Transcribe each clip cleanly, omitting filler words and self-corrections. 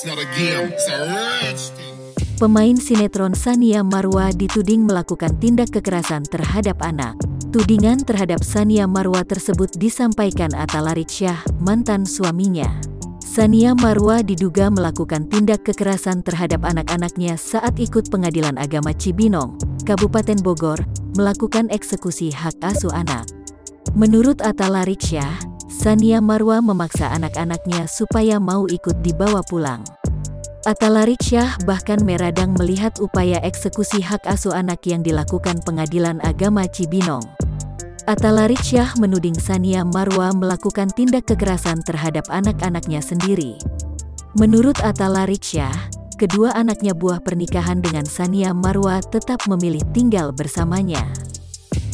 It's not a game, it's a rich thing. Pemain sinetron Tsania Marwa dituding melakukan tindak kekerasan terhadap anak. Tudingan terhadap Tsania Marwa tersebut disampaikan Atta Laritsyah, mantan suaminya. Tsania Marwa diduga melakukan tindak kekerasan terhadap anak-anaknya saat ikut Pengadilan Agama Cibinong, Kabupaten Bogor, melakukan eksekusi hak asuh anak. Menurut Atta Laritsyah, Tsania Marwa memaksa anak-anaknya supaya mau ikut dibawa pulang. Atta Laritsyah bahkan meradang melihat upaya eksekusi hak asuh anak yang dilakukan Pengadilan Agama Cibinong. Atta Laritsyah menuding Tsania Marwa melakukan tindak kekerasan terhadap anak-anaknya sendiri. Menurut Atta Laritsyah, kedua anaknya buah pernikahan dengan Tsania Marwa tetap memilih tinggal bersamanya.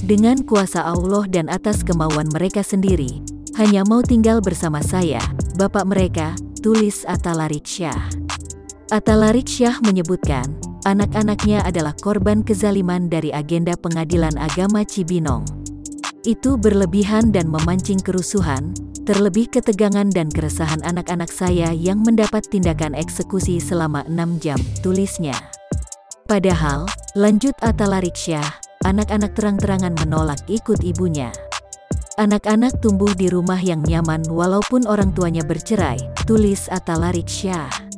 Dengan kuasa Allah dan atas kemauan mereka sendiri, hanya mau tinggal bersama saya, bapak mereka, tulis Atta Laritsyah. Atta Laritsyah menyebutkan, anak-anaknya adalah korban kezaliman dari agenda Pengadilan Agama Cibinong. Itu berlebihan dan memancing kerusuhan, terlebih ketegangan dan keresahan anak-anak saya yang mendapat tindakan eksekusi selama 6 jam, tulisnya. Padahal, lanjut Atta Laritsyah, anak-anak terang-terangan menolak ikut ibunya. Anak-anak tumbuh di rumah yang nyaman walaupun orang tuanya bercerai, tulis Atta Laritsyah.